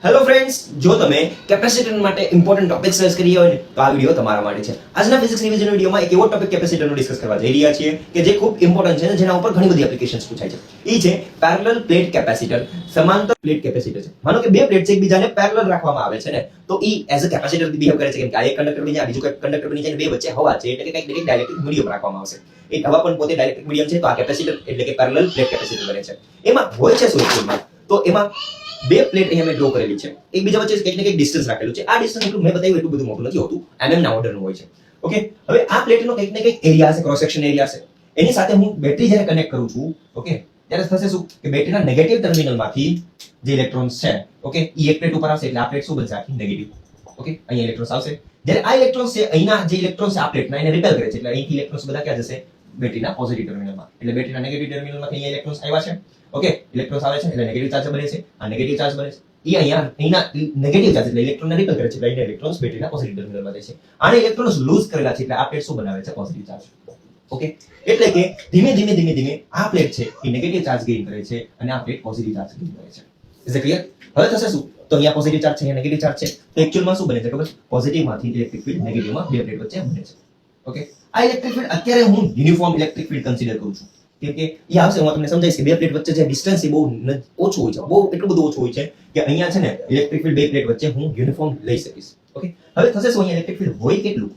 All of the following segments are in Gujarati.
હેલો ફ્રેન્ડ્સ, જો તમે કેપેસિટર માટે ઇમ્પોર્ટન્ટ ટોપિક સર્ચ કરી હોય ને તો આ વિડિયો તમારા માટે છે. આજના ફિઝિક્સ રિવિઝન વિડિયોમાં એક એવો ટોપિક કેપેસિટરનો ડિસ્કસ કરવા જઈ રહ્યા છીએ કે જે ખૂબ ઇમ્પોર્ટન્ટ છે, જેના ઉપર ઘણી બધી એપ્લિકેશન્સ પૂછાય છે. એ છે પેરેલલ પ્લેટ કેપેસિટર, સમાંતર પ્લેટ કેપેસિટર છે. માનો કે બે પ્લેટ છે, એકબીજાને પેરેલલ રાખવામાં આવે છે ને, તો એ એઝ અ કેપેસિટર બિહેવ કરે છે, કેમ કે આ એક કંડક્ટર બની જાય, બીજું કંડક્ટર બની જાય, બે વચ્ચે હવા છે, એટલે કે કંઈક ડાયલેક્ટ્રિક મીડિયમ રાખવામાં આવશે. એ હવા પણ પોતે ડાયલેક્ટ્રિક મીડિયમ છે, તો આ કેપેસિટર એટલે કે પેરેલલ પ્લેટ કેપેસિટર બને છે. એમાં હોય છે શું એકચુઅલમાં? તો એમાં બે પ્લેટ અહીંયા મેં ડ્રો કરેલી છે, એકબીજા વચ્ચે કંઈક ને કંઈક ડિસ્ટન્સ રાખેલું છે. આ ડિસ્ટન્સ એટલું મેં બતાવ્યું એટલું બધું મોટું નથી હોતું, ના ઓર્ડરનું હોય છે. ઓકે, હવે આ પ્લેટનો કંઈક ને કંઈક એરિયા હશે, ક્રોસ સેક્શન એરિયા હશે. એની સાથે હું બેટરી જ્યારે કનેક્ટ કરું છું, ઓકે, ત્યારે થશે શું કે બેટરીના નેગેટિવ ટર્મિનલમાંથી જે ઇલેક્ટ્રોન્સ છે, ઓકે, એ એક પ્લેટ ઉપર આવશે, એટલે આ પ્લેટ શું બનશે? આખી નેગેટિવ. ઓકે, અહીંયા ઇલેક્ટ્રોન્સ આવશે. જ્યારે આ ઇલેક્ટ્રોન્સ છે, અહીંના જે ઇલેક્ટ્રોન્સ છે આ પ્લેટના, એને રિપેલ કરે છે, એટલે અહીંથી ઇલેક્ટ્રોન્સ બધા ક્યાં જશે? બેટરીના પોઝિટિવ ટર્મિનલમાં. એટલે બેટરીના નેગેટિવ ટર્મિનલમાંથી અહીંયા ઇલેક્ટ્રોન્સ આવ્યા છે. ઓકે, ઇલેક્ટ્રોન્સ આવે છે એટલે નેગેટિવ ચાર્જ બને છે, આ નેગેટિવ ચાર્જ બને છે. એ અહીંના નેગેટિવ ચાર્જ એટલે ઇલેક્ટ્રોનને રિપેલ કરે છે, એટલે અહીંયા ઇલેક્ટ્રોન્સ બેટરીના પોઝિટિવ ટર્મિનલમાં જાય છે. આને ઇલેક્ટ્રોન્સ લૂઝ કરેલા છે, એટલે આ પ્લેટ શું બનાવે છે? Positive charge. ઓકે, એટલે કે ધીમે ધીમે આ પ્લેટ છે એ નેગેટિવ ચાર્જ ગેઇન કરે છે અને આ પ્લેટ પોઝિટિવ ચાર્જ ગેઇન કરે છે. Is it clear? હવે થશે શું? તો અહીંયા પોઝિટિવ ચાર્જ છે, અહીંયા નેગેટિવ ચાર્જ છે, તો એક્ચ્યુઅલમાં શું બને છે ખબર? પોઝિટિવમાંથી ઇલેક્ટ્રિક ફીલ્ડ નેગેટિવમાં બે પ્લેટ વચ્ચે બને છે. ઓકે, આ ઇલેક્ટ્રિક ફીલ્ડ અત્યારે હું યુનિફોર્મ ઇલેક્ટ્રિક ફીલ્ડ કન્સિડર કરું છું, કેમ કે એ આવશે, હું તમને સમજાવીશ કે બે પ્લેટ વચ્ચે જે ડિસ્ટન્સ છે બહુ ઓછું હોય છે, બહુ એટલું બધું ઓછું હોય છે કે અહીંયા છે ને ઇલેક્ટ્રિક ફીલ્ડ બે પ્લેટ વચ્ચે હું યુનિફોર્મ લઈ શકીશ. ઓકે, હવે થશે શું? અહીંયા ઇલેક્ટ્રિક ફીલ્ડ હોય કેટલું?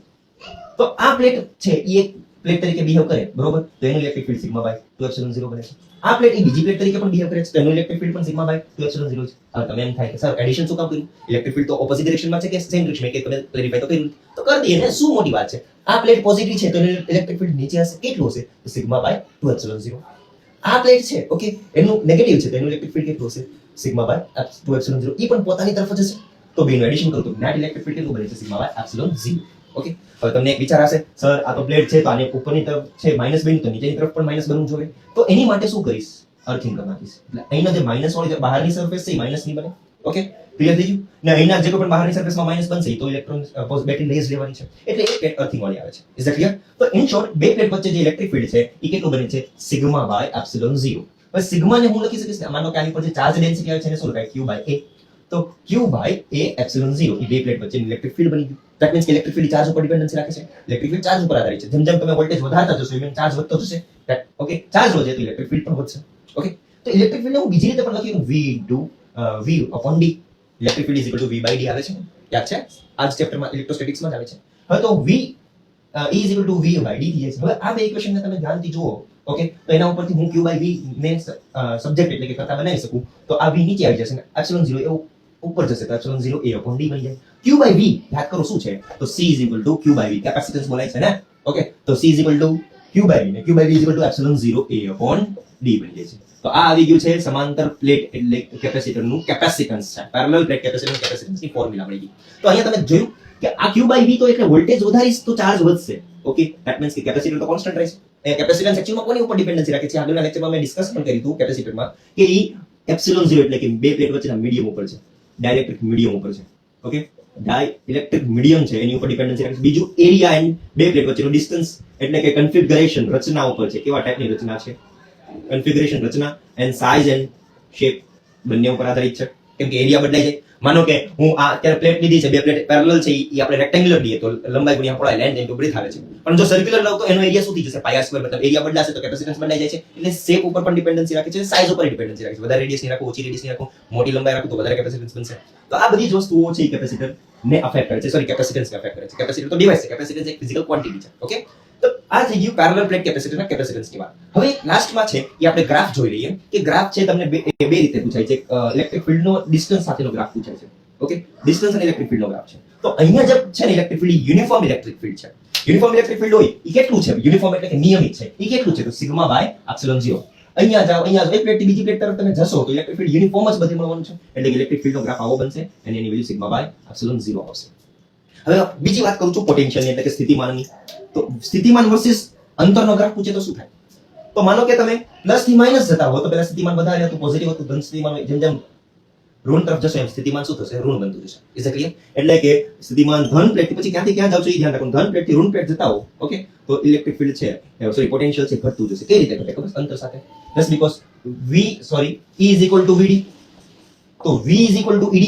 તો આ પ્લેટ છે એ એક પ્લેટ તરીકે બિહેવ કરે, બરોબર, તો એનું ઇલેક્ટ્રિક ફીલ્ડ સિગ્મા બાય 2 બને છે. આ પ્લેટ એ બીજી પ્લેટ તરીકે પણ બિહેવ કરે છે, તો એનું ઇલેક્ટ્રિક ફીલ્ડ પણ સિગ્મા બાય 2 છે. હવે તમે એમ થાય કે સર એડિશન શું કામ કર્યું? ઇલેક્ટ્રિક ફીલ્ડ તો ઓપોઝિટ ડિરેક્શનમાં છે કે સેમ ડિરેક્શનમાં, કે તમે ક્લેરિફાઈ તો કર્યું, તો કરી દઈએ ને, શું મોટી વાત છે? આ પ્લેટ પોઝિટિવ છે તો એનું ઇલેક્ટ્રિક ફીલ્ડ નીચે હશે, કેટલું હશે? તો સિગ્મા બાય 2 આ પ્લેટ છે, ઓકે, એનું નેગેટિવ છે તો એનું ઇલેક્ટ્રિક ફીલ્ડ કેટલું હશે? સિગ્મા બાય 2 એ પણ પોતાની તરફ જ હશે, તો બેનું એડિશન કરું તો નેટ ઇલેક્ટ્રિક ફીલ્ડ કેટલું બને છે? Sigma by 0. ઓકે, હવે તમને એક વિચાર હશે, સર આ તો પ્લેટ છે તો આની ઉપરની તરફ છે માઈનસ બન્યું, તો નીચેની તરફ પણ માઈનસ બનવું જોઈએ, તો એની માટે શું કરીશ? અર્થિંગ કરી નાખીશ, એટલે અહીંનો જે માઈનસ વાળી જે બહારની સરફેસ છે એ માઈનસ ની બને. ઓકે, ક્લિયર થઈ ગયું ને? અહીંના જે કોઈ પણ બહારની સરફેસમાં માઈનસ બનશે તો ઇલેક્ટ્રોન બેટરી લઈ જ લેવાની છે, એટલે એક પ્લેટ અર્થિંગ વાળી આવે છે. Is that clear? તો ઇન શોર્ટ બે પ્લેટ વચ્ચે જે ઇલેક્ટ્રિક ફીલ્ડ છે એ કેટલું બને છે? Sigma by 0. હવે સિગ્મા ને હું લખી શકીશ, માનો કે આની પર જે ચાર્જ ડેન્સિટી આવે છે એને શું લખાય? Q by A. તો Q બાય A એપ્સિલોન 0 એ બે પ્લેટ વચ્ચેનું ઇલેક્ટ્રિક ફીલ્ડ બની ગયું. ધેટ મીન્સ કે ઇલેક્ટ્રિક ફીલ્ડ ચાર્જ ઉપર ડિપેન્ડન્સી રાખે છે. ઇલેક્ટ્રિક ફીલ્ડ ચાર્જ ઉપર આધારિત છે. જેમ જેમ તમે વોલ્ટેજ વધારતા જશો એમ ચાર્જ વધતો જશે. ઓકે, ચાર્જ વધે તો ઇલેક્ટ્રિક ફીલ્ડ પણ વધશે. ઓકે, તો ઇલેક્ટ્રિક ફીલ્ડ હું બીજી રીતે પણ લખ્યું, V/d. Electric field is equal to V by d આવે છે, યાદ છે? આ જ ચેપ્ટરમાં ઇલેક્ટ્રોસ્ટેટિક્સમાં જ આવે છે. હવે તો V is equal to V by d થઈ જાય છે. હવે આ બે ઇક્વેશનને તમે ધ્યાનથી જુઓ, ઓકે, તો એના ઉપરથી હું Q બાય V ને સબ્જેક્ટ એટલે કે કરતા બનાવી શકું, તો આ V નીચે આવી જશે ને એપ્સિલોન 0 એવું ઉપર જશે, તો એપ્સિલોન 0 A upon d બની જાય. Q બાય V યાદ કરો શું છે? તો C is equal to Q by V, capacitance બોલાય છે ને. ઓકે, તો C is equal to Q by V ને Q by V is equal to epsilon 0 A upon d બની જાય છે. તો આ આવી ગયું છે સમાંતર પ્લેટ એટલે કેપેસિટરનું કેપેસિટન્સ છે, પેરેલલ પ્લેટ કેપેસિટન્સની ફોર્મ્યુલા મળી ગઈ. તો અહીંયા તમે જોયું કે આ Q બાય V તો એટલે વોલ્ટેજ વધારીશ તો ચાર્જ વધશે. ઓકે, ધેટ મીન્સ કે કેપેસિટર તો કોન્સ્ટન્ટ રહેશે. કેપેસિટન્સ એકચ્યુઅલમાં કોની ઉપર ડિપેન્ડન્સી રાખે છે? આગળના લેક્ચરમાં મેં ડિસ્કસ પણ કર્યું હતું કેપેસિટરમાં કે ઈ એપ્સિલોન 0 એટલે કે બે પ્લેટ વચ્ચેના મીડિયમ ઉપર છે, ડાઇલેક્ટ્રિક મીડિયમ ઉપર છે. ઓકે, ડાઇલેક્ટ્રિક મીડિયમ છે એની ઉપર ડિપેન્ડન્સી રાખે છે. બીજું એરિયા એન્ડ બે પ્લેટ વચ્ચેનો ડિસ્ટન્સ એટલે કે કન્ફિગરેશન, રચના ઉપર છે. કેવા ટાઈપની રચના છે? કન્ફિગરેશન, રચના એન્ડ સાઇઝ એન્ડ શેપ બંને ઉપર આધારિત છે, કેમ કે એરિયા બદલાઈ જાય. માનો કે હું આ અત્યારે પ્લેટ લીધી છે, બે પ્લેટ પેરેલલ છે, એ આપણે રેક્ટેન્ગ્યુલર લઈએ તો લંબાઈ ગુણ્યા પહોળાઈ, લેન્થ ઇન્ટુ બ્રેથ આવે છે. પણ જો સર્ક્યુલર લઉં તો એનો એરિયા શું થઈ જશે? પાઈ આર સ્ક્વેર. મતલબ એરિયા બદલાશે તો કેપેસિટન્સ બદલાઈ જાય છે. એટલે શેપ ઉપર પણ ડિપેન્ડન્સી રાખે છે, સાઇઝ ઉપર ડિપેન્ડન્સી રાખે છે. વધારે રેડિયસ ની રાખો, ઓછી રેડિયસ ની રાખો, મોટી લંબાઈ રાખો તો વધારે કેપેસિટન્સ બનશે. તો આ બધી જ વસ્તુઓ છે એ કેપેસિટર ને અફેક્ટ કરે છે, સોરી કેપેસિટન્સ ને અફેક્ટ કરે છે. કેપેસિટર તો ડિવાઇસ છે, કેપેસિટન્સ એક ફિઝિકલ ક્વોન્ટિટી છે. ઓકે, તો આ થઈ ગયું પેરેલલ પ્લેટ કેપેસિટરના કેપેસિટન્સની વાત. હવે લાસ્ટમાં છે એ આપણે ગ્રાફ જોઈ લઈએ કે ગ્રાફ છે તમને બે રીતે પૂછાય છે. ઇલેક્ટ્રિક ફીલ્ડનો ડિસ્ટન્સ સાથેનો ગ્રાફ પૂછાય છે. ઓકે, ડિસ્ટન્સ અને ઇલેક્ટ્રિક ફીલ્ડનો ગ્રાફ છે. તો અહીંયા જે છે ને electric field uniform electric field છે. યુનિફોર્મ ઇલેક્ટ્રિક ફીલ્ડ હોય એ કેટલું છે? યુનિફોર્મ એટલે કે નિયમિત છે. એ કેટલું છે? તો સિગ્મા બાય એપ્સિલોન 0. અહીંયા જાઓ, એક પ્લેટથી બીજી પ્લેટ તરફ તમે જશો તો ઇલેક્ટ્રિક ફીલ્ડ યુનિફોર્મ જ બધે મળવાનું છે, એટલે કે ઇલેક્ટ્રિક ફીલ્ડનો ગ્રાફ આવો બનશે અને એની વેલ્યુ સિગ્મા બાય એપ્સિલોન 0 આવશે. હવે બીજી વાત કરું છું પોટેન્શિયલની, એટલે કે સ્થિતિમાનની. તો સ્થિતિમાન વર્સિસ અંતરનો ગ્રાફ પૂછે તો શું થાય? તો માનો કે તમે પ્લસ થી માઈનસ જતા હો તો પેલા સ્થિતિમાન વધારે હતું, પોઝિટિવ હતું, ધન સ્થિતિમાન જેમ જેમ ઋણ તરફ જશો એમ સ્થિતિમાન શું થશે? ઋણ બનતું જશે. Is it clear? એટલે કે સ્થિતિમાન ધન પ્લેટ થી પછી ક્યાંથી ક્યાં જાવ છો એ ધ્યાન રાખો. ધન પ્લેટ થી ઋણ પ્લેટ જતા હો, ઓકે, તો ઇલેક્ટ્રિક ફીલ્ડ છે, સોરી પોટેન્શિયલ છે, ઘટતું જશે. કઈ રીતે ઘટે? ખબર? અંતર સાથે. Just because E is equal two VD, તો V is equal two ED.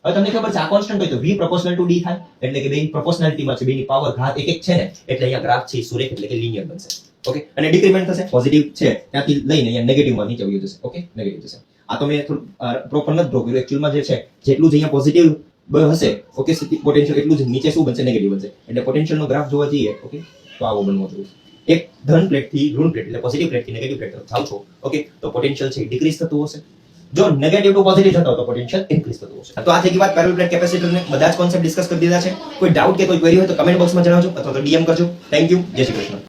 હવે તમને ખબર છે આ કોન્સ્ટન્ટ હોય તો v proportional to d થાય, એટલે કે બે પ્રોપોર્શનાલિટીમાં છે, બેની પાવર ઘાત એક છે ને, એટલે અહીંયા ગ્રાફ છે સુરેખ એટલે કે લિનિયર બનશે. ઓકે, અને ડિક્રીમેન્ટ થશે, પોઝિટિવ છે ત્યાંથી લઈને અહીંયા નેગેટિવમાં નીચે વયું જશે. ઓકે, નેગેટિવ જશે. આ તો મેં થોડું પ્રોપર નથી ડ્રો કર્યું, એકચ્યુઅલમાં જે છે જેટલું જ અહીંયા પોઝિટિવ હશે, ઓકે, પોટેન્શિયલ એટલું જ નીચે શું બનશે, નેગેટિવ બનશે. એટલે પોટેન્શિયલનો ગ્રાફ જોવા જઈએ, ઓકે, તો આવો બનવો જોઈએ. એક ધન પ્લેટ થી ઋણ પ્લેટ એટલે પોઝિટિવ પ્લેટ થી નેગેટિવ પ્લેટ તરફ જાવ છો, ઓકે, તો પોટેન્શિયલ છે ડિક્રીઝ થતું હશે. જો નેગેટિવ ટુ પોઝિટિવ થતો હોય તો પોટેન્શિયલ ઇન્ક્રીઝ થતું હશે. તો આ થઈ ગઈ વાત પેરેલલ પ્લેટ કેપેસિટર ને બધા જ કોન્સેપ્ટ ડિસ્કસ કરી દીધા છે. કોઈ ડાઉટ કે કોઈ ક્વેરી હોય તો કમેન્ટ બોક્સમાં જણાવજો અથવા તો ડીએમ કરજો. થેન્ક યુ, જય શ્રી કૃષ્ણ.